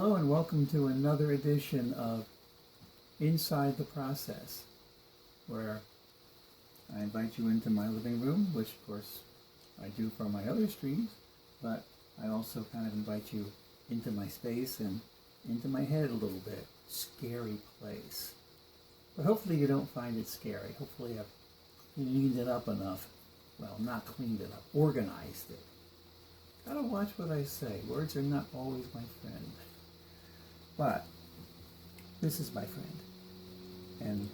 Hello and welcome to another edition of Inside the Process, where I invite you into my living room, which of course I do for my other streams, but I also kind of invite you into my space and into my head a little bit. Scary place. But hopefully you don't find it scary. Hopefully I've cleaned it up enough. Well, not cleaned it up, organized it. Gotta watch what I say. Words are not always my friend. But this is my friend. And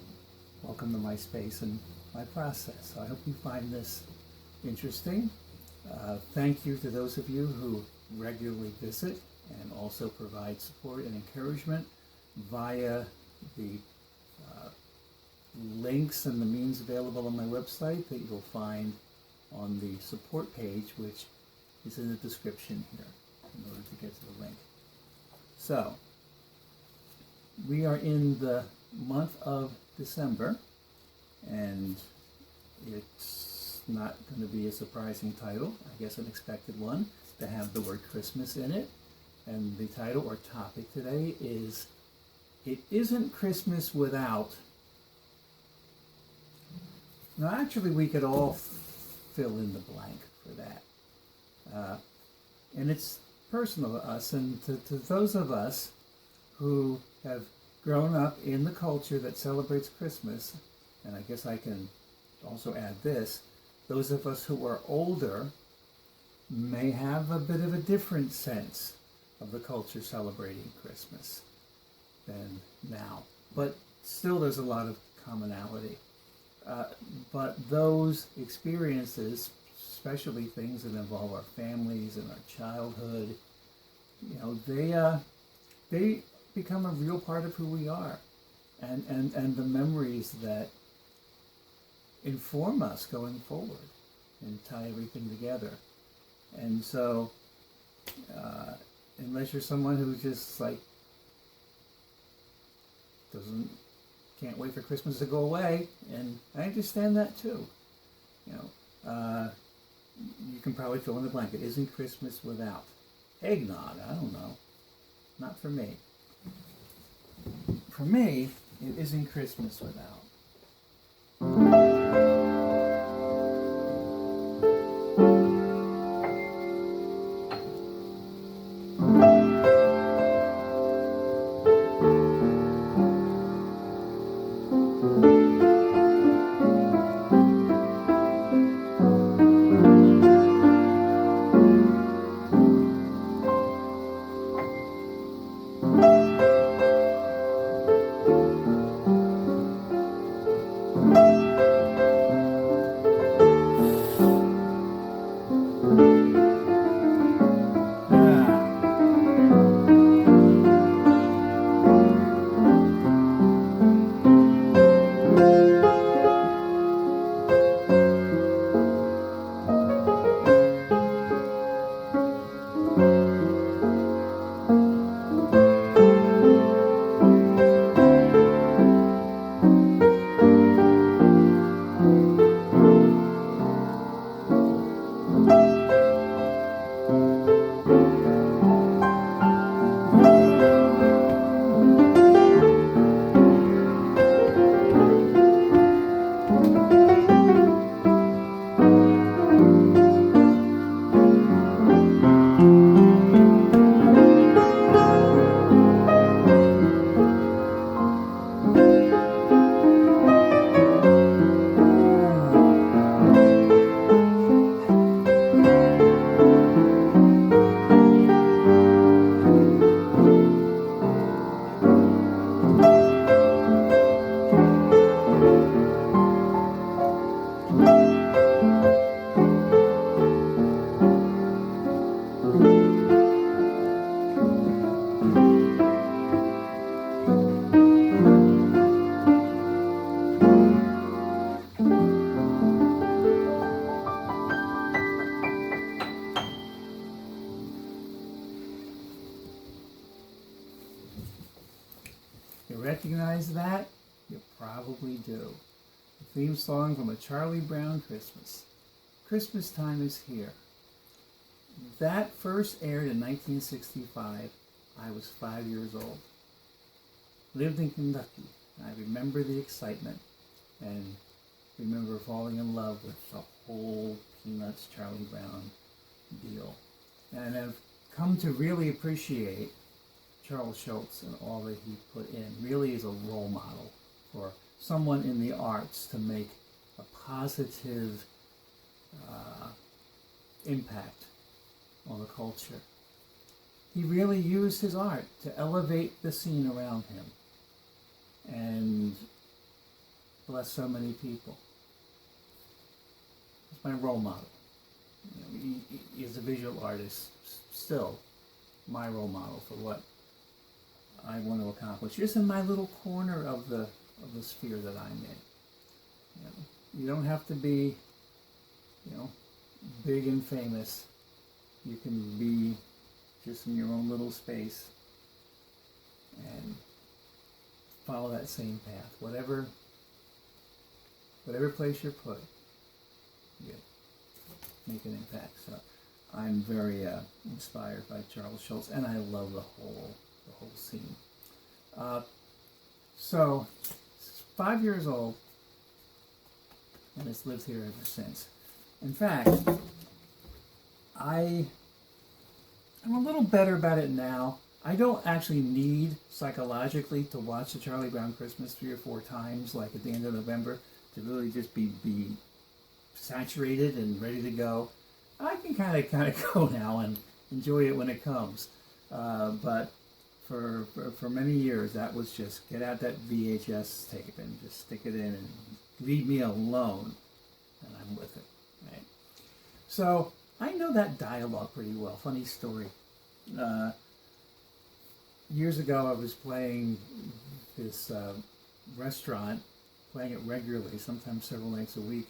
welcome to my space and my process. So I hope you find this interesting. Thank you to those of you who regularly visit and also provide support and encouragement via the links and the means available on my website that you'll find on the support page, which is in the description here in order to get to the link. So, we are in the month of December, and it's not going to be a surprising title, I guess an expected one, to have the word Christmas in it. And the title or topic today is, It Isn't Christmas Without. Now actually we could all fill in the blank for that. And it's personal to us, and to those of us who have grown up in the culture that celebrates Christmas, and I guess I can also add this, those of us who are older may have a bit of a different sense of the culture celebrating Christmas than now. But still there's a lot of commonality. But those experiences, especially things that involve our families and our childhood, you know, they become a real part of who we are, and the memories that inform us going forward and tie everything together. And so, unless you're someone who just like can't wait for Christmas to go away, and I understand that too, you know. You can probably fill in the blank. It isn't Christmas without eggnog. I don't know. Not for me. For me, it isn't Christmas without. You recognize that? You probably do. The theme song from A Charlie Brown Christmas. Christmas time is here. That first aired in 1965 I was 5 years old. Lived in Kentucky. I remember the excitement and remember falling in love with the whole Peanuts Charlie Brown deal. And I've come to really appreciate Charles Schulz and all that he put in. Really is a role model for someone in the arts to make a positive impact on the culture. He really used his art to elevate the scene around him and bless so many people. He's my role model. He is a visual artist, still my role model for what I want to accomplish. Just in my little corner of the sphere that I'm in. You don't have to be, big and famous. You can be just in your own little space and follow that same path. Whatever place you're put, you make an impact. So I'm very inspired by Charles Schulz, and I love the whole scene. So 5 years old, and it's lived here ever since. In fact, I'm a little better about it now. I don't actually need psychologically to watch the Charlie Brown Christmas 3 or 4 times, like at the end of November, to really just be saturated and ready to go. I can kind of go now and enjoy it when it comes. But for many years, that was just get out that VHS tape and just stick it in and leave me alone, and I'm with it. Right? So I know that dialogue pretty well. Funny story. Years ago, I was playing this restaurant, playing it regularly, sometimes several nights a week,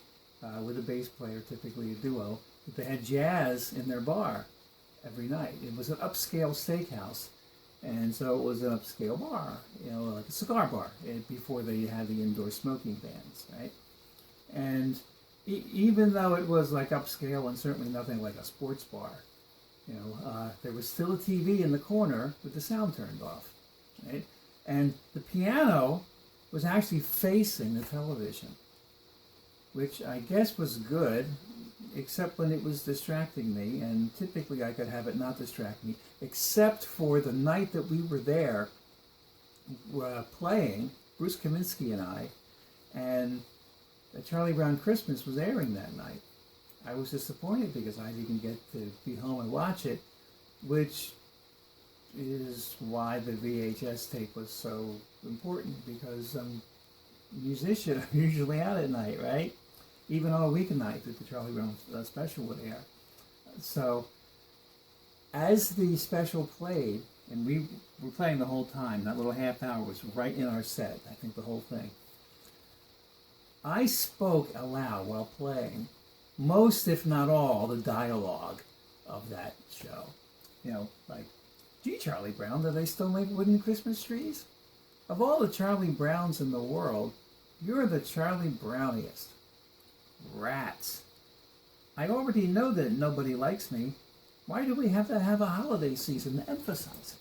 with a bass player, typically a duo. But they had jazz in their bar every night. It was an upscale steakhouse, and so it was an upscale bar, like a cigar bar, before they had the indoor smoking bans, right? And even though it was like upscale and certainly nothing like a sports bar, there was still a TV in the corner with the sound turned off, right? And the piano was actually facing the television, which I guess was good, except when it was distracting me, and typically I could have it not distract me, except for the night that we were there playing, Bruce Kaminsky and I, and the Charlie Brown Christmas was airing that night. I was disappointed because I didn't get to be home and watch it, which is why the VHS tape was so important, because I'm a musician. I'm usually out at night, right? Even on a weekend night that the Charlie Brown special would air. So as the special played, and we were playing the whole time, that little half hour was right in our set, I think the whole thing. I spoke aloud while playing most, if not all, the dialogue of that show. Like, gee, Charlie Brown, do they still make wooden Christmas trees? Of all the Charlie Browns in the world, you're the Charlie Browniest. Rats. I already know that nobody likes me. Why do we have to have a holiday season to emphasize it?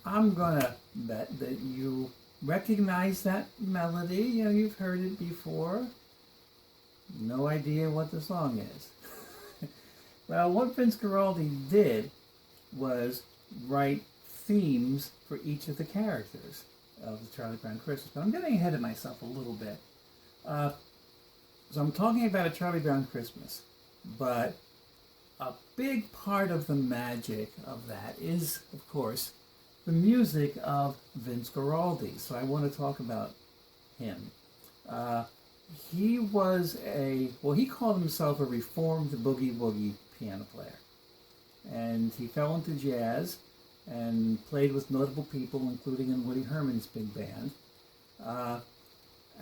I'm gonna bet that you recognize that melody. You know, you've heard it before. No idea what the song is. Well, what Vince Guaraldi did was write themes for each of the characters of the Charlie Brown Christmas. But I'm getting ahead of myself a little bit. So I'm talking about a Charlie Brown Christmas, but a big part of the magic of that is, of course, the music of Vince Guaraldi. So I want to talk about him. He was he called himself a reformed boogie-woogie piano player. And he fell into jazz and played with notable people, including in Woody Herman's big band.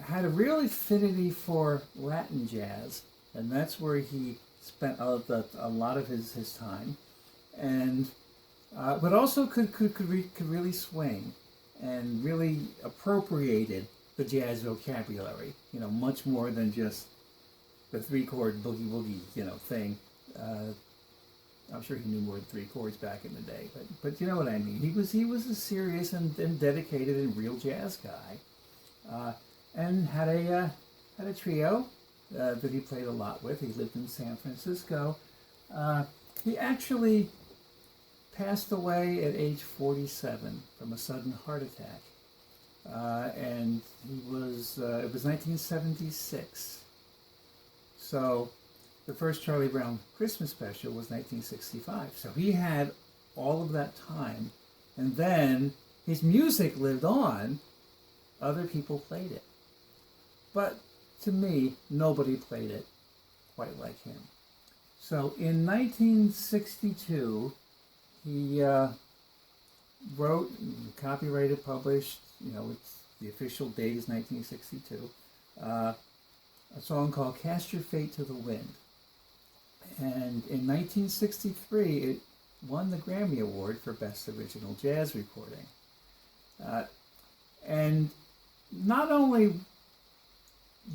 Had a real affinity for Latin jazz, and that's where he spent a lot of his time. And but also could really swing and really appropriated the jazz vocabulary, you know, much more than just the 3-chord boogie-woogie, you know, thing. I'm sure he knew more than 3 chords back in the day, but you know what I mean. He was a serious and dedicated and real jazz guy, and had a trio that he played a lot with. He lived in San Francisco. He actually passed away at age 47 from a sudden heart attack. And it was 1976. So the first Charlie Brown Christmas special was 1965. So he had all of that time. And then his music lived on. Other people played it. But to me, nobody played it quite like him. So in 1962, he wrote, copyrighted, published, you know, it's, the official date is 1962, a song called Cast Your Fate to the Wind. And in 1963, it won the Grammy Award for Best Original Jazz Recording. And not only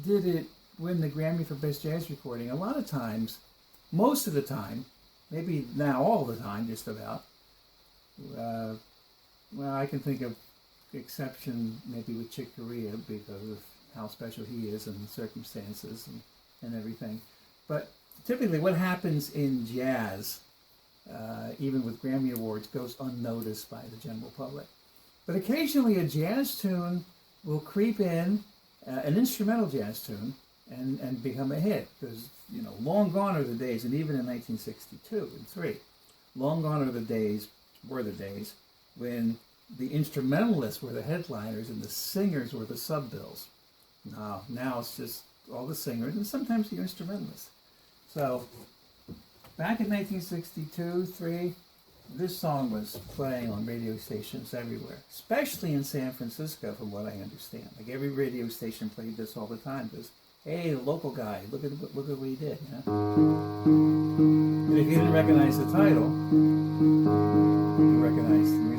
did it win the Grammy for Best Jazz Recording, a lot of times, most of the time, maybe now all the time, just about, well, I can think of exception maybe with Chick Corea because of how special he is and the circumstances and everything. But typically what happens in jazz, even with Grammy Awards, goes unnoticed by the general public. But occasionally a jazz tune will creep in, an instrumental jazz tune, and become a hit. Because, you know, long gone are the days, and even in 1962 and 3, long gone are the days, when the instrumentalists were the headliners and the singers were the sub-bills. Now it's just all the singers and sometimes the instrumentalists. So back in 1962, 3, this song was playing on radio stations everywhere, especially in San Francisco, from what I understand. Like every radio station played this all the time because, hey, the local guy, look at what he did. You know? And if you didn't recognize the title, you recognized the music.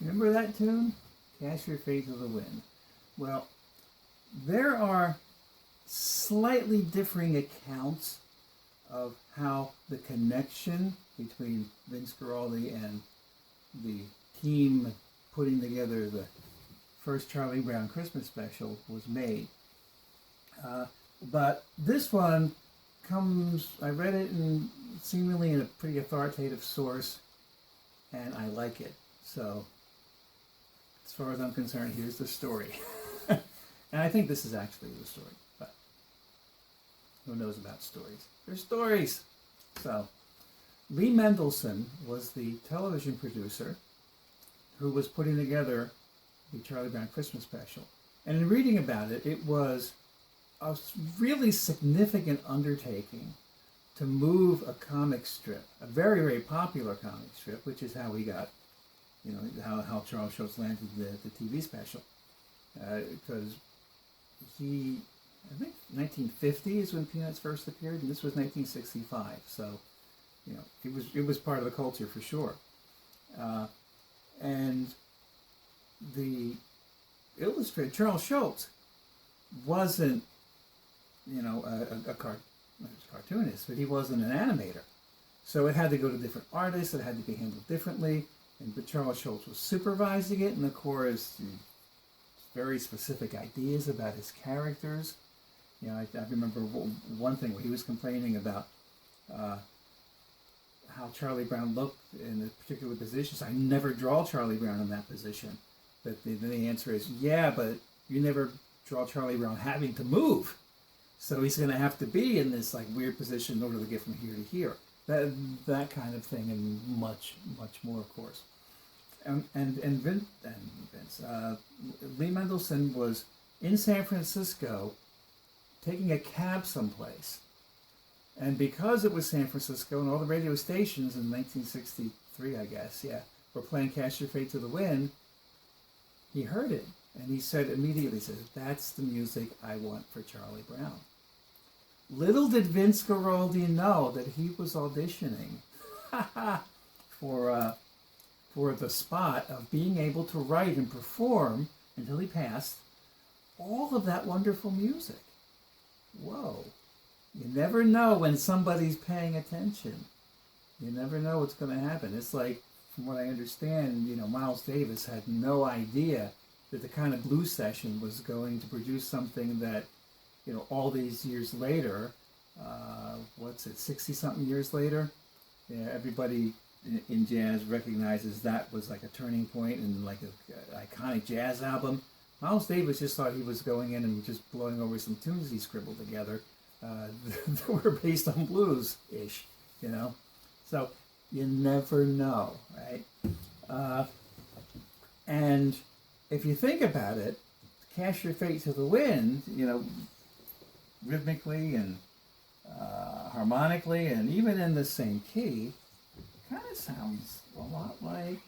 Remember that tune? Cast Your Fate to the Wind. Well, there are slightly differing accounts of how the connection between Vince Guaraldi and the team putting together the first Charlie Brown Christmas special was made. But this one comes, I read it seemingly in a pretty authoritative source, and I like it. So, as far as I'm concerned, here's the story. And I think this is actually the story, but who knows about stories? They're stories! So, Lee Mendelson was the television producer who was putting together the Charlie Brown Christmas special. And in reading about it, it was a really significant undertaking to move a comic strip, a very, very popular comic strip, which is how we got, you know, how Charles Schultz landed the TV special. Because I think 1950 is when Peanuts first appeared, and this was 1965. So, you know, it was part of the culture for sure. And the illustrator, Charles Schultz, wasn't, a cartoonist, but he wasn't an animator. So it had to go to different artists, it had to be handled differently, but Charles Schultz was supervising it, and of course, very specific ideas about his characters. I remember one thing where he was complaining about how Charlie Brown looked in a particular position. So I never draw Charlie Brown in that position. But the answer is, yeah, but you never draw Charlie Brown having to move. So he's going to have to be in this like weird position in order to get from here to here. That kind of thing, and much, much more, of course. And Vince, Lee Mendelson was in San Francisco taking a cab someplace. And because it was San Francisco and all the radio stations in 1963, I guess, were playing Cast Your Fate to the Wind, he heard it. And he said immediately, that's the music I want for Charlie Brown. Little did Vince Guaraldi know that he was auditioning for the spot of being able to write and perform, until he passed, all of that wonderful music. Whoa. You never know when somebody's paying attention. You never know what's going to happen. It's like, from what I understand, Miles Davis had no idea that the kind of blues session was going to produce something that, all these years later, 60-something years later, everybody in jazz recognizes that was like a turning point and like an iconic jazz album. Miles Davis just thought he was going in and just blowing over some tunes he scribbled together that were based on blues-ish, So you never know, right? And if you think about it, Cast Your Fate to the Wind, rhythmically and harmonically and even in the same key, kind of sounds a lot like...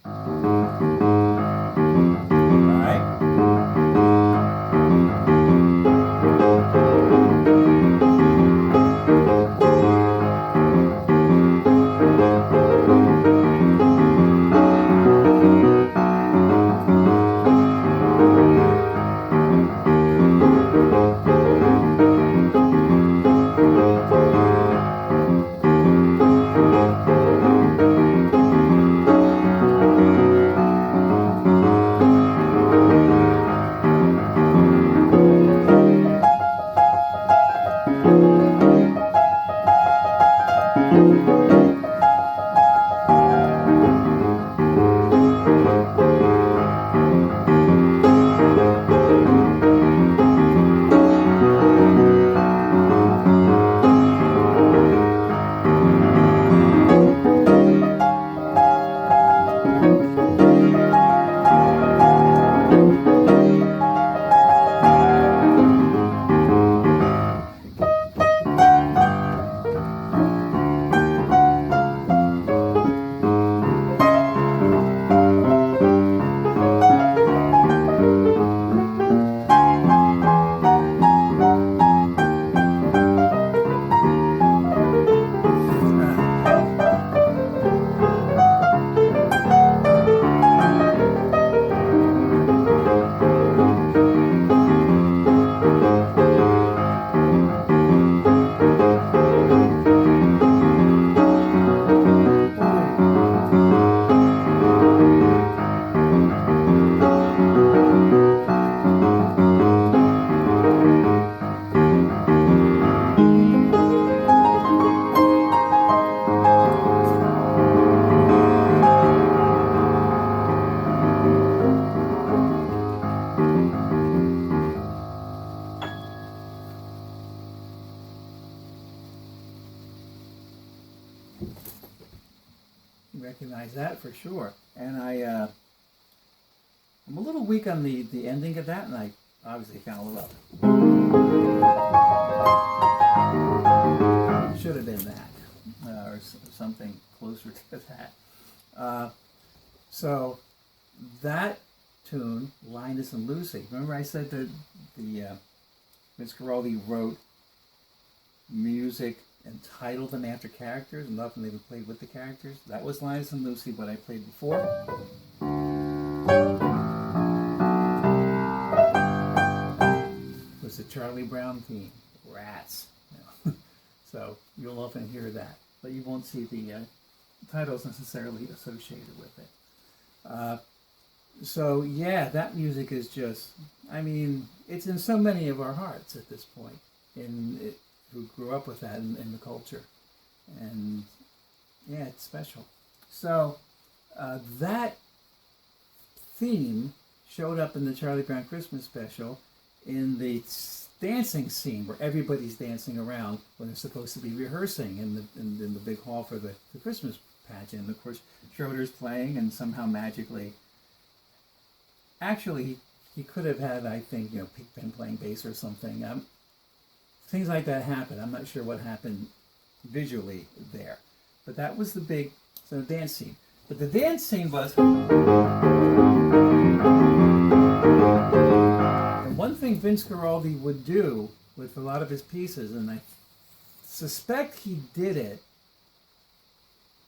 Recognize that for sure. And I'm a little weak on the ending of that, and I obviously found a little up. Should have been that, or something closer to that. So that tune, Linus and Lucy. Remember I said that Vince Guaraldi wrote music and title them after characters, and often they would play with the characters. That was Linus and Lucy, what I played before. Was the Charlie Brown theme, Rats. So you'll often hear that, but you won't see the titles necessarily associated with it. So yeah, that music is just, I mean, it's in so many of our hearts at this point, who grew up with that in the culture. And yeah, it's special. So that theme showed up in the Charlie Brown Christmas special in the dancing scene where everybody's dancing around when they're supposed to be rehearsing in the big hall for the Christmas pageant. And of course, Schroeder's playing, and somehow magically, actually, he could have had, I think, Pigpen playing bass or something. Things like that happen. I'm not sure what happened visually there, but that was the big dance scene. But the dance scene was. And one thing Vince Guaraldi would do with a lot of his pieces, and I suspect he did it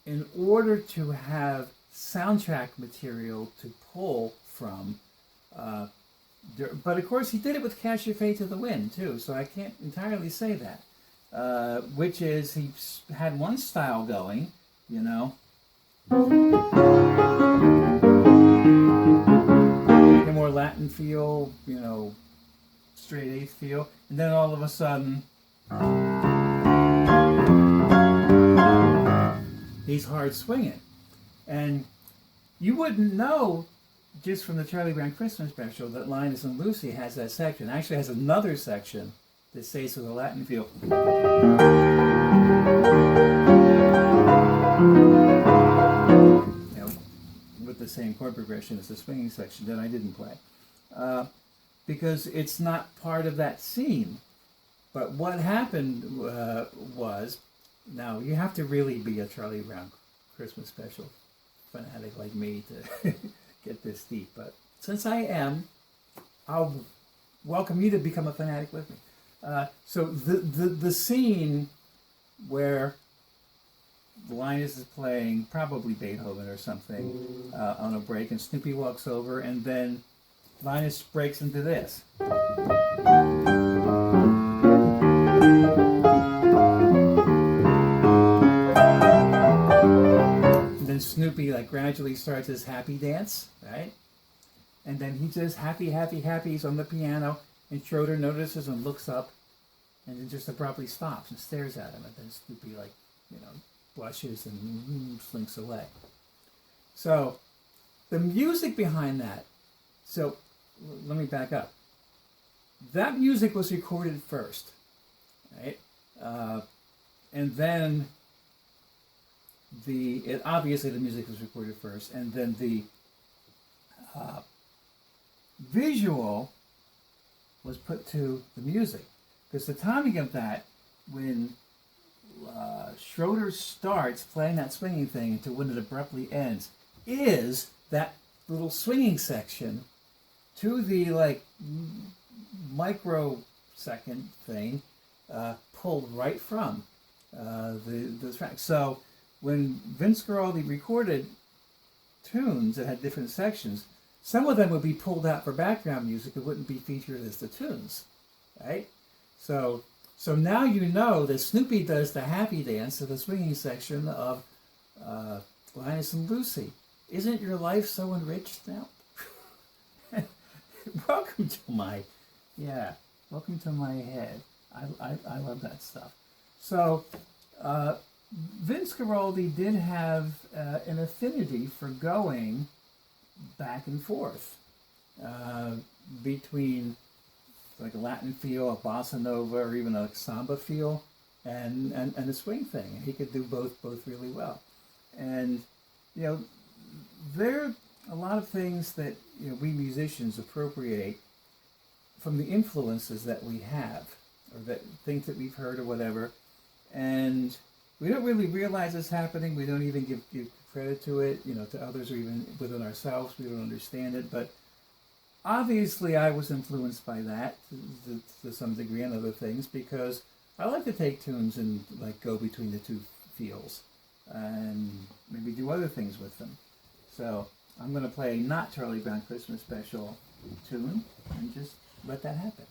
in order to have soundtrack material to pull from, but of course he did it with Cast Your Fate to the Wind too, so I can't entirely say that, which is he had one style going, a more Latin feel, straight eighth feel, and then all of a sudden he's hard swinging. And you wouldn't know just from the Charlie Brown Christmas special that Linus and Lucy has that section. Actually has another section that stays with a Latin feel. With the same chord progression as the swinging section that I didn't play. Because it's not part of that scene. But what happened was, now you have to really be a Charlie Brown Christmas special fanatic like me to get this deep. But since I am, I'll welcome you to become a fanatic with me. So the scene where Linus is playing probably Beethoven or something on a break, and Snoopy walks over, and then Linus breaks into this. And then Snoopy gradually starts his happy dance, right? And then he says happy, happy, happy. He's on the piano, and Schroeder notices and looks up, and then just abruptly stops and stares at him, and then Snoopy blushes and slinks away. So the music behind that, so let me back up. That music was recorded first, right? And then obviously the music was recorded first, and then the visual was put to the music. Because the timing of that, when Schroeder starts playing that swinging thing to when it abruptly ends, is that little swinging section to the microsecond thing pulled right from the track. So when Vince Guaraldi recorded tunes that had different sections, some of them would be pulled out for background music. It wouldn't be featured as the tunes, right? So now you know that Snoopy does the happy dance to the swinging section of Linus and Lucy. Isn't your life so enriched now? Welcome to my head. I love that stuff. So Vince Guaraldi did have an affinity for going back and forth between a Latin feel, a bossa nova, or even a samba feel, and a swing thing. He could do both really well. And there are a lot of things that we musicians appropriate from the influences that we have, or that things that we've heard or whatever, and we don't really realize it's happening. We don't even give credit to it, to others, or even within ourselves. We don't understand it, but obviously I was influenced by that to some degree and other things, because I like to take tunes and like go between the two feels and maybe do other things with them. So I'm going to play not Charlie Brown Christmas Special tune and just let that happen.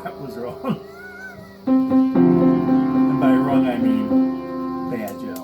That was wrong. And by wrong I mean bad, Joe.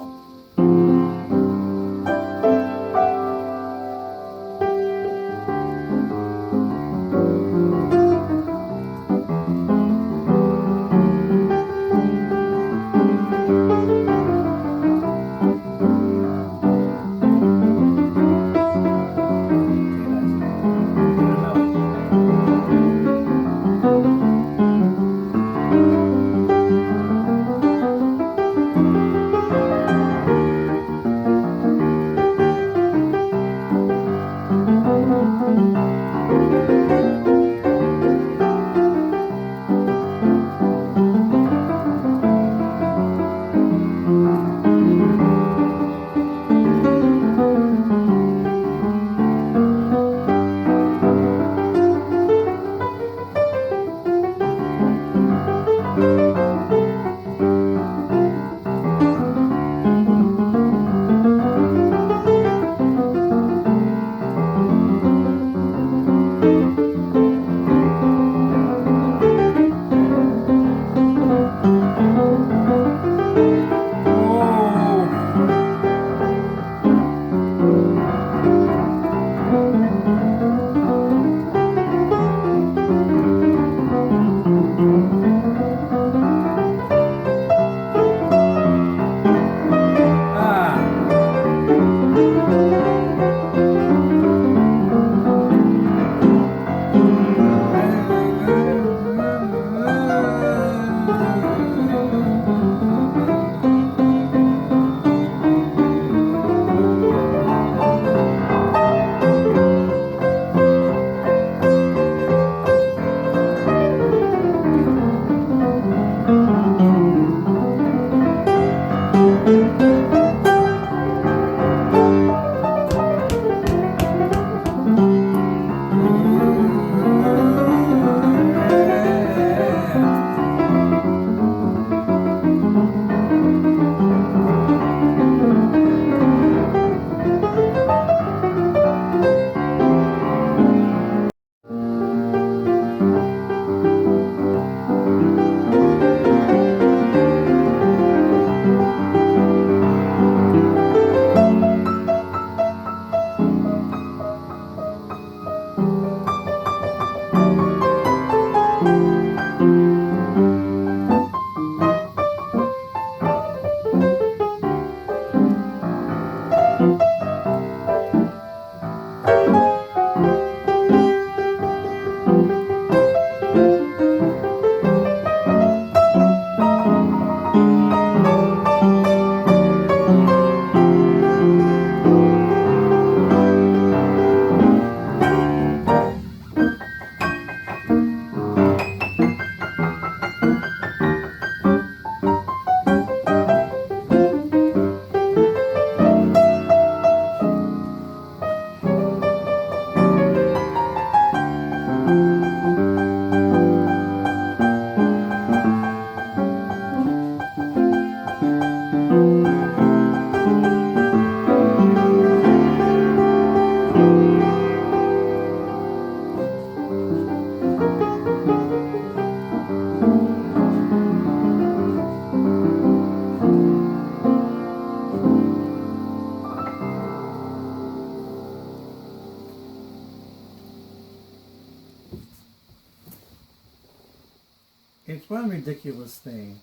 It's one ridiculous thing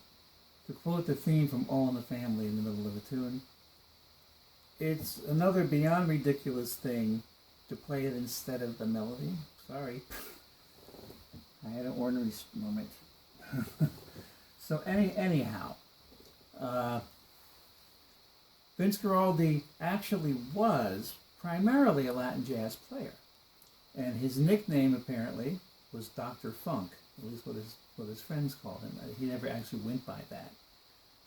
to quote the theme from All in the Family in the middle of a tune. It's another beyond ridiculous thing to play it instead of the melody. Sorry. I had an ornery moment. So anyhow, Vince Guaraldi actually was primarily a Latin jazz player, and his nickname apparently was Dr. Funk, at least what his friends called him. He never actually went by that.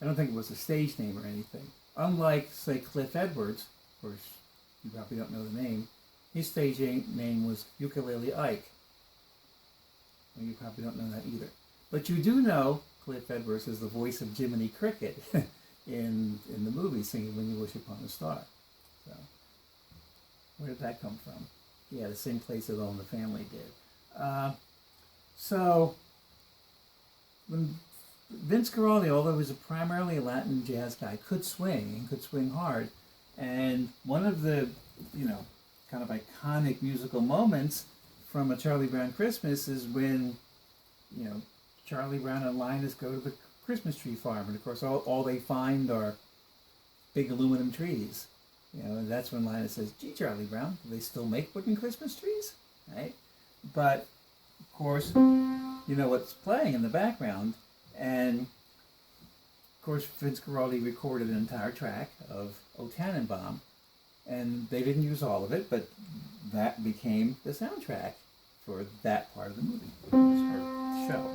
I don't think it was a stage name or anything. Unlike, say, Cliff Edwards, of course, you probably don't know the name, his stage name was Ukulele Ike. And you probably don't know that either. But you do know Cliff Edwards is the voice of Jiminy Cricket in the movie singing When You Wish Upon a Star. So, where did that come from? Yeah, the same place that All in the Family did. So, when Vince Guaraldi, although he was primarily a Latin jazz guy, could swing and could swing hard. And one of the, kind of iconic musical moments from A Charlie Brown Christmas is when, Charlie Brown and Linus go to the Christmas tree farm. And of course, all they find are big aluminum trees. And that's when Linus says, "Gee, Charlie Brown, do they still make wooden Christmas trees?" Right? But, of course, what's playing in the background. And, of course, Vince Guaraldi recorded an entire track of O Tannenbaum, and they didn't use all of it, but that became the soundtrack for that part of the movie, or show.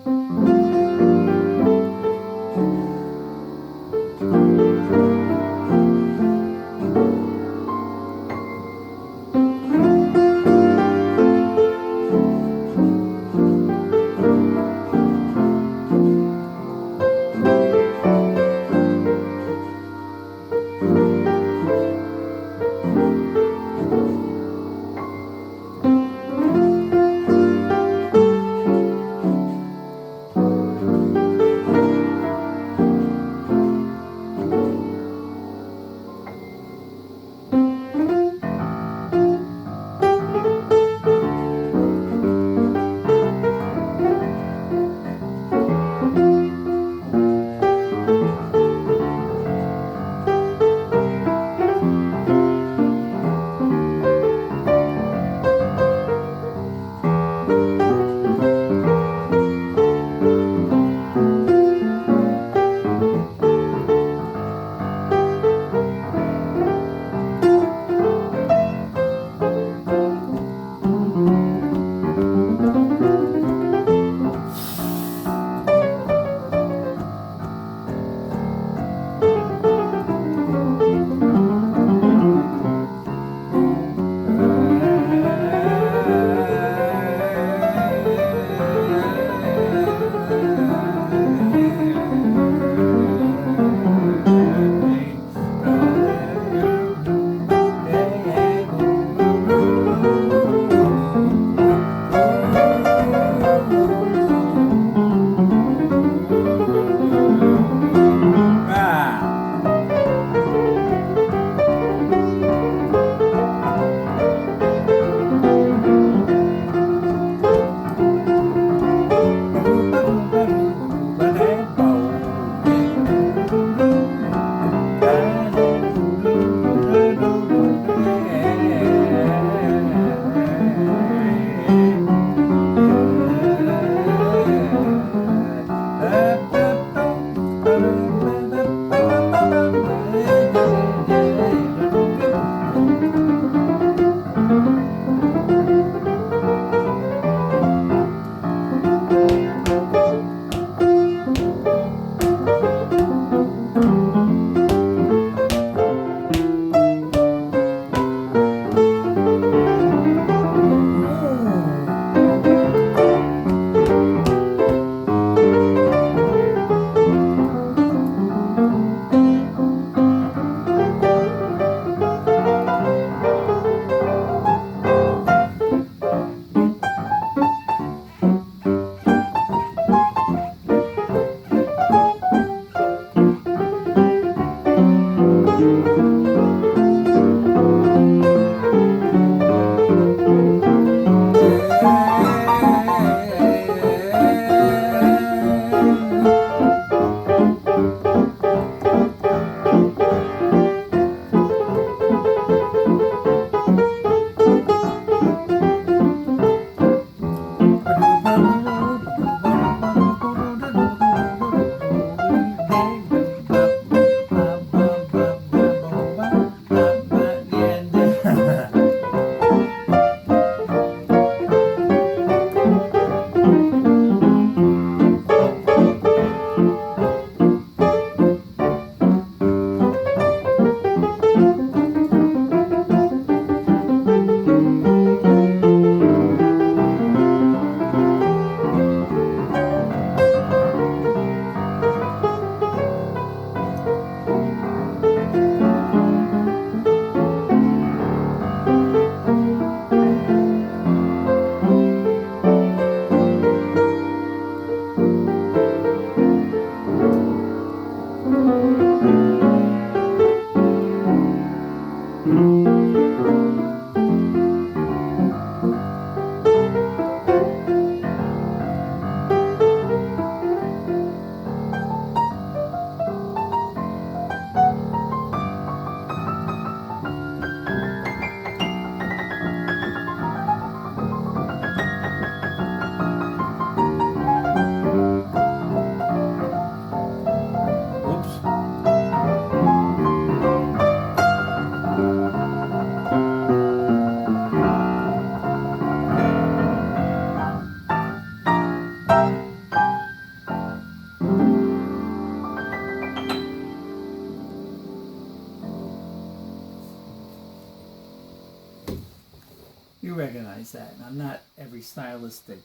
do recognize that, and I'm not every stylistic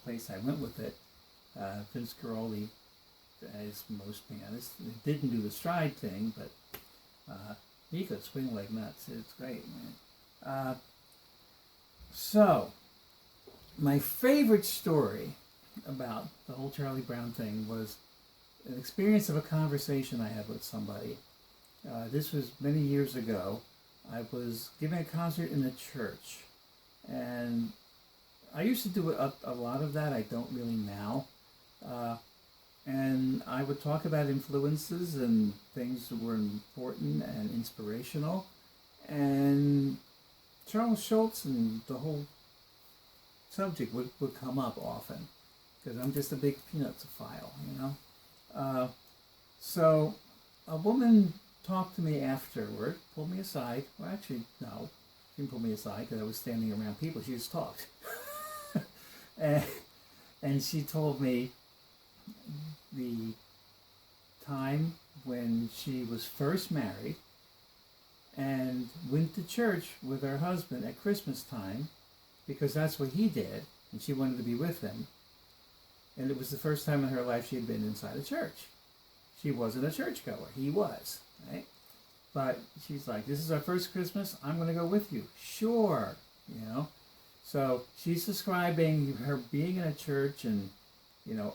place I went with it. Vince Guaraldi, as most pianists, didn't do the stride thing, but he could swing like nuts. It's great, man. So, my favorite story about the whole Charlie Brown thing was an experience of a conversation I had with somebody. This was many years ago. I was giving a concert in a church, and I used to do a lot of that. I don't really now. And I would talk about influences and things that were important and inspirational. And Charles Schultz and the whole subject would come up often, because I'm just a big Peanutsophile, So a woman talked to me afterward, pulled me aside. Well, actually, no, she didn't pull me aside because I was standing around people. She just talked. and she told me the time when she was first married and went to church with her husband at Christmas time, because that's what he did, and she wanted to be with him. And it was the first time in her life she had been inside a church. She wasn't a churchgoer. He was, right? But she's like, this is our first Christmas. I'm going to go with you. Sure, So she's describing her being in a church, and,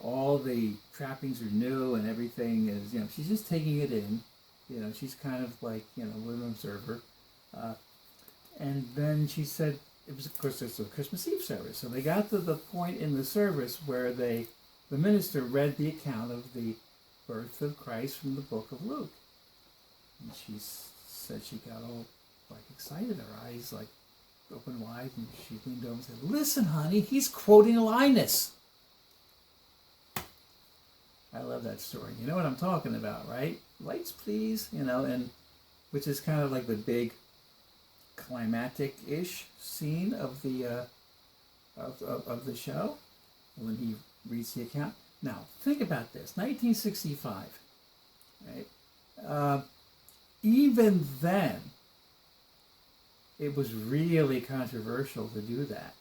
all the trappings are new and everything is, she's just taking it in. She's kind of like, an observer. And then she said, it was, of course, it's a Christmas Eve service. So they got to the point in the service where the minister read the account of the birth of Christ from the book of Luke. And she said she got all excited, her eyes open wide, and she leaned over and said, "Listen, honey, he's quoting Linus." I love that story. You know what I'm talking about, right? Lights, please, and which is kind of like the big climactic-ish scene of the of the show when he reads the account. Now, think about this: 1965, right? Even then, it was really controversial to do that,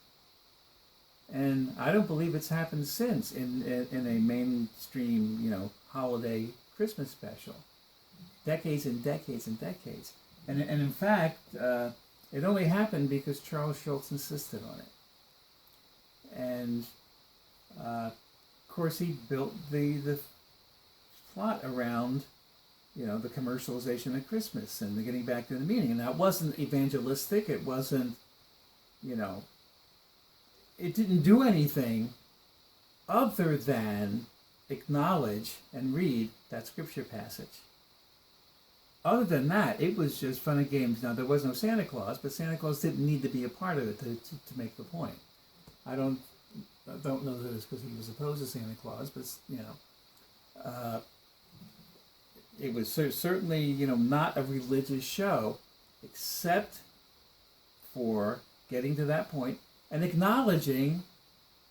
and I don't believe it's happened since in a mainstream, holiday Christmas special. Decades and decades and decades, and in fact, it only happened because Charles Schultz insisted on it, and of course he built the plot around, the commercialization of Christmas and the getting back to the meaning. And that wasn't evangelistic. It wasn't, it didn't do anything other than acknowledge and read that scripture passage. Other than that, it was just fun and games. Now, there was no Santa Claus, but Santa Claus didn't need to be a part of it to make the point. I don't know that it's because he was opposed to Santa Claus, but, it was certainly, not a religious show, except for getting to that point and acknowledging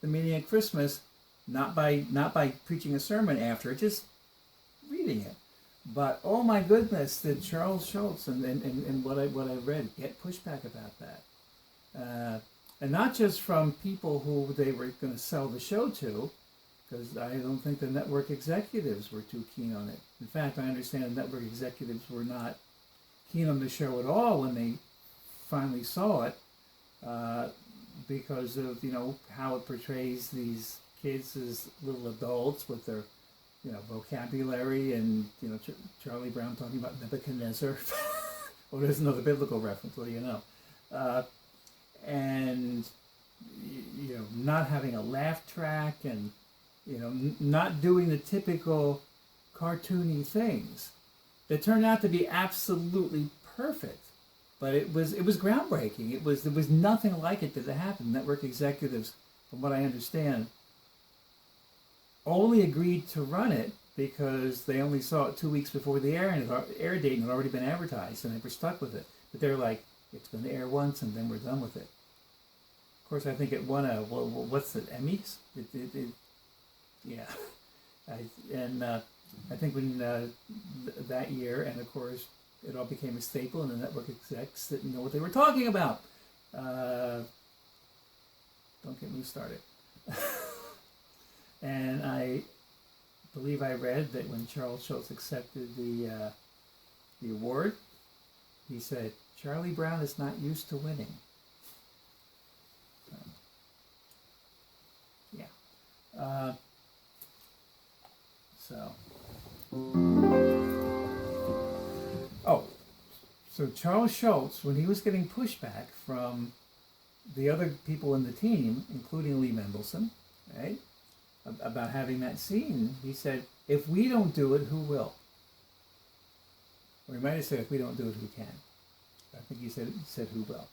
the meaning of Christmas, not by preaching a sermon after it, just reading it. But oh my goodness, did Charles Schultz and what I read get pushback about that, and not just from people who they were going to sell the show to. Because I don't think the network executives were too keen on it. In fact, I understand the network executives were not keen on the show at all when they finally saw it, because of how it portrays these kids as little adults with their vocabulary, and Charlie Brown talking about Nebuchadnezzar. Well, there's another biblical reference. What do you know? And not having a laugh track, and not doing the typical cartoony things that turned out to be absolutely perfect. But it was groundbreaking. There was nothing like it that had happened. Network executives, from what I understand, only agreed to run it because they only saw it 2 weeks before the air date and had already been advertised, and they were stuck with it. But they're like, it's going to air once and then we're done with it. Of course, I think it won what's it, Emmys? Yeah, I think when that year, and of course, it all became a staple, and the network execs didn't know what they were talking about. Don't get me started. And I believe I read that when Charles Schultz accepted the award, he said, "Charlie Brown is not used to winning." Yeah. Oh, so Charles Schultz, when he was getting pushback from the other people in the team, including Lee Mendelson, right, about having that scene, he said, "If we don't do it, who will?" Or he might have said, "If we don't do it, who can?" I think he said "who will?"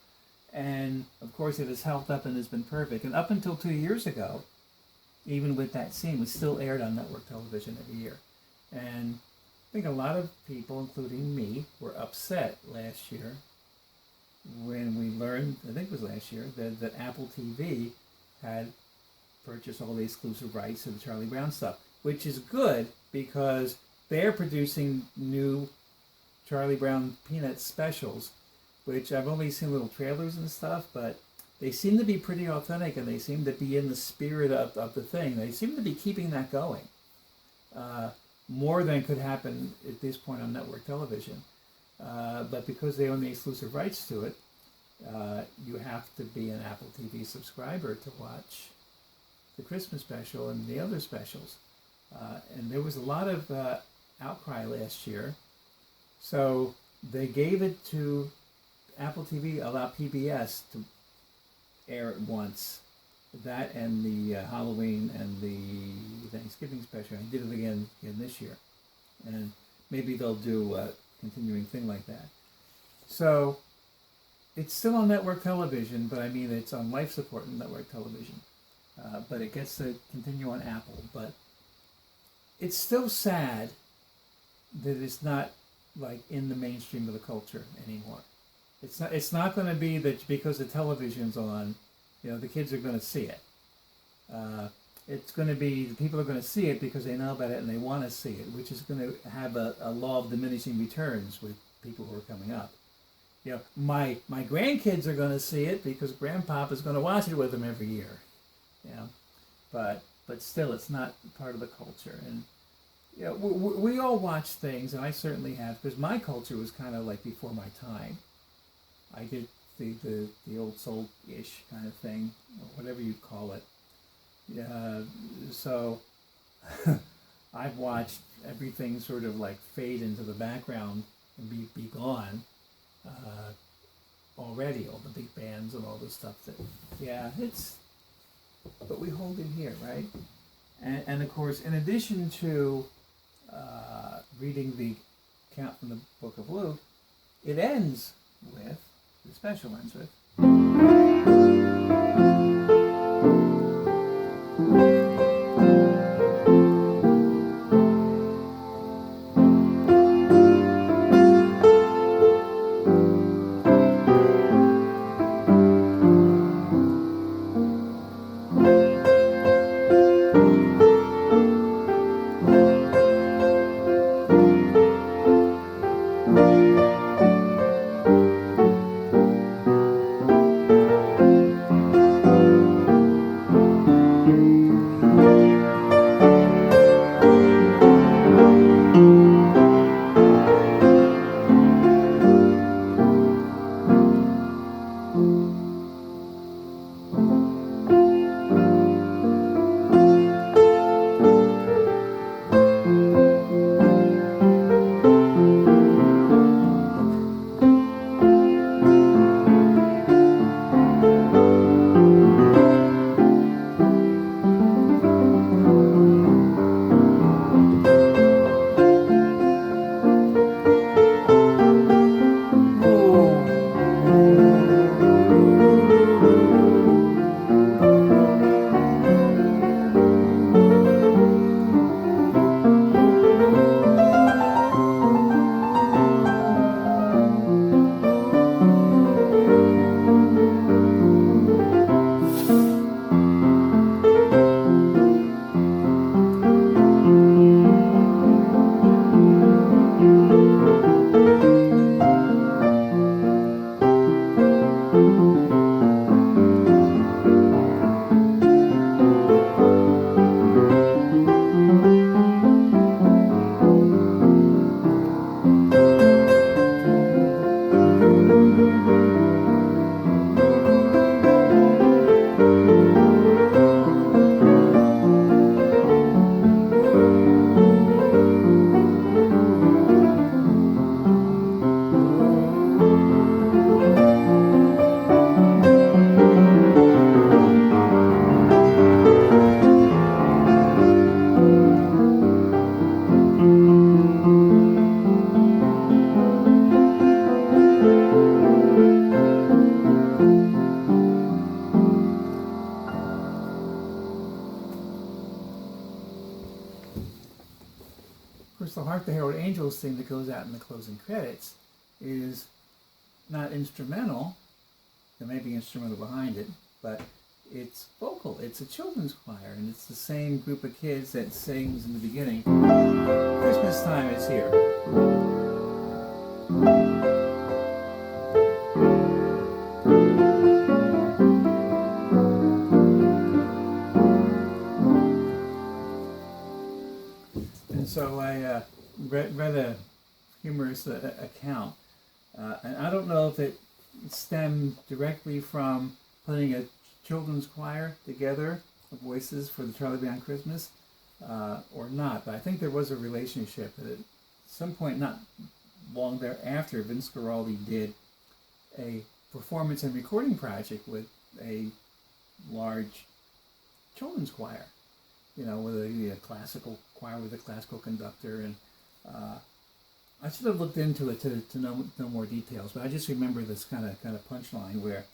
And of course, it has held up and has been perfect. And up until 2 years ago, even with that scene, it was still aired on network television every year. And I think a lot of people, including me, were upset last year when we learned, I think it was last year, that Apple TV had purchased all the exclusive rights to the Charlie Brown stuff, which is good because they're producing new Charlie Brown Peanuts specials, which I've only seen little trailers and stuff, but they seem to be pretty authentic and they seem to be in the spirit of the thing. They seem to be keeping that going. More than could happen at this point on network television. But because they own the exclusive rights to it, you have to be an Apple TV subscriber to watch the Christmas special and the other specials. And there was a lot of outcry last year. So they gave it to Apple TV, allowed PBS to air it once. That and the Halloween and the Thanksgiving special. I did it again this year. And maybe they'll do a continuing thing like that. So it's still on network television, but I mean it's on life support in network television. But it gets to continue on Apple. But it's still sad that it's not like in the mainstream of the culture anymore. It's not going to be that because the television's on, the kids are going to see it. It's going to be the people are going to see it because they know about it and they want to see it, which is going to have a law of diminishing returns with people who are coming up. My grandkids are going to see it because Grandpop is going to watch it with them every year. But still, it's not part of the culture. And we all watch things, and I certainly have, because my culture was kind of like before my time. I did the old soul-ish kind of thing, or whatever you call it. So I've watched everything sort of like fade into the background and be gone already, all the big bands and all the stuff but we hold it here, right? And of course, in addition to reading the account from the Book of Luke, it ends with, the special ends with, course, the Hark the Herald Angels thing that goes out in the closing credits is not instrumental. There may be instrumental behind it, but it's vocal. It's a children's choir, and it's the same group of kids that sings in the beginning. Christmas time is here. And so I read a humorous account, and I don't know if it stemmed directly from putting a children's choir together of voices for the Charlie Brown Christmas or not, but I think there was a relationship. At some point, not long thereafter, Vince Guaraldi did a performance and recording project with a large children's choir, with a classical choir with a classical conductor, and I should have looked into it to know more details, but I just remember this kind of punchline where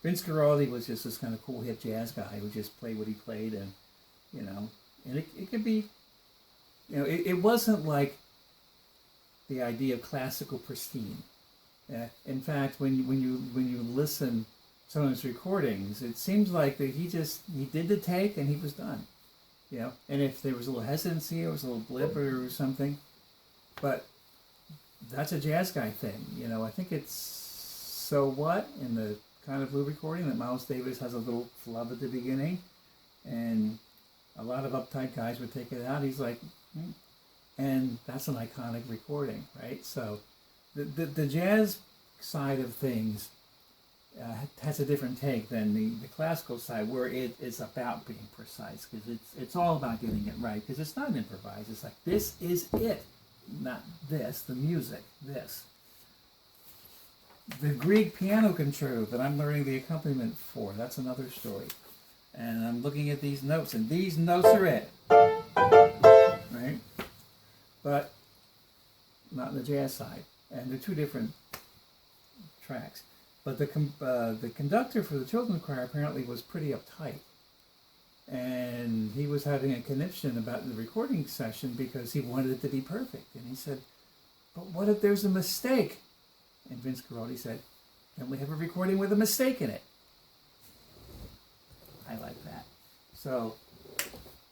Vince Guaraldi was just this kind of cool hip jazz guy who just played what he played, and and it could be, it wasn't like the idea of classical pristine. In fact, when you listen to some of his recordings, it seems like that he did the take and he was done, And if there was a little hesitancy, or was a little blip or something, but that's a jazz guy thing, I think it's So What in the Kind of Blue recording that Miles Davis has a little flub at the beginning, and a lot of uptight guys would take it out. He's like, and that's an iconic recording, right? So the jazz side of things has a different take than the classical side, where it's about being precise, because it's all about getting it right, because it's not improvised. It's like, this is it, not this, the music, this. The Grieg piano concerto that I'm learning the accompaniment for, that's another story. And I'm looking at these notes, and these notes are it, right? But not the jazz side, and they're two different tracks. But the conductor for the children's choir apparently was pretty uptight, and he was having a conniption about the recording session because he wanted it to be perfect. And he said, "But what if there's a mistake?" And Vince Guaraldi said, "Can we have a recording with a mistake in it?" I like that. So,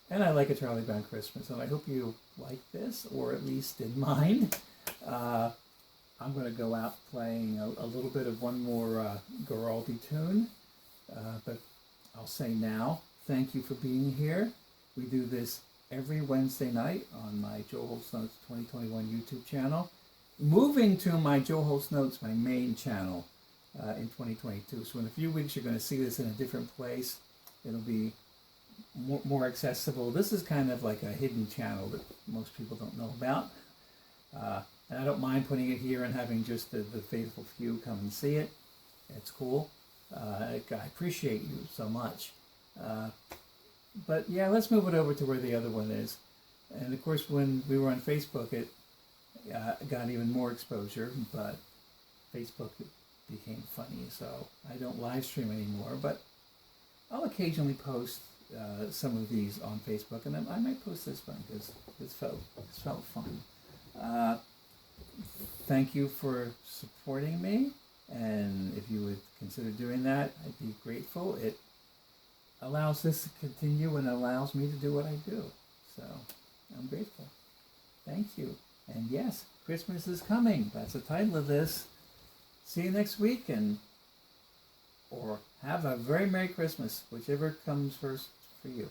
and I like A Charlie Brown Christmas, and I hope you like this, or at least didn't mind. I'm going to go out playing a little bit of one more Guaraldi tune, but I'll say now, thank you for being here. We do this every Wednesday night on my Joe Holt's Notes 2021 YouTube channel, moving to my Joe Holt's Notes, my main channel, in 2022. So in a few weeks, you're going to see this in a different place. It'll be more accessible. This is kind of like a hidden channel that most people don't know about. And I don't mind putting it here and having just the faithful few come and see it. It's cool. I appreciate you so much. But yeah, let's move it over to where the other one is. And of course, when we were on Facebook, it got even more exposure, but Facebook became funny, so I don't live stream anymore, but I'll occasionally post some of these on Facebook, and I might post this one because this felt fun. Thank you for supporting me, and if you would consider doing that, I'd be grateful. It allows this to continue and allows me to do what I do, so I'm grateful. Thank you. And yes, Christmas is coming. That's the title of this. See you next week, or have a very Merry Christmas, whichever comes first for you.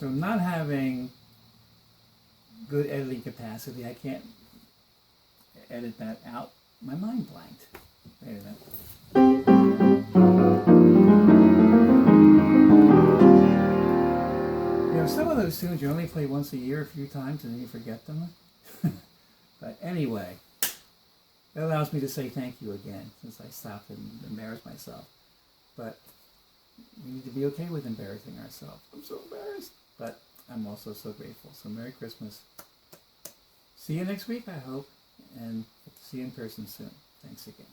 So not having good editing capacity, I can't edit that out. My mind blanked. Wait a minute. You know, some of those tunes you only play once a year, a few times, and then you forget them. But anyway, it allows me to say thank you again, since I stopped and embarrassed myself. But we need to be okay with embarrassing ourselves. I'm so embarrassed. But I'm also so grateful. So Merry Christmas. See you next week, I hope. And see you in person soon. Thanks again.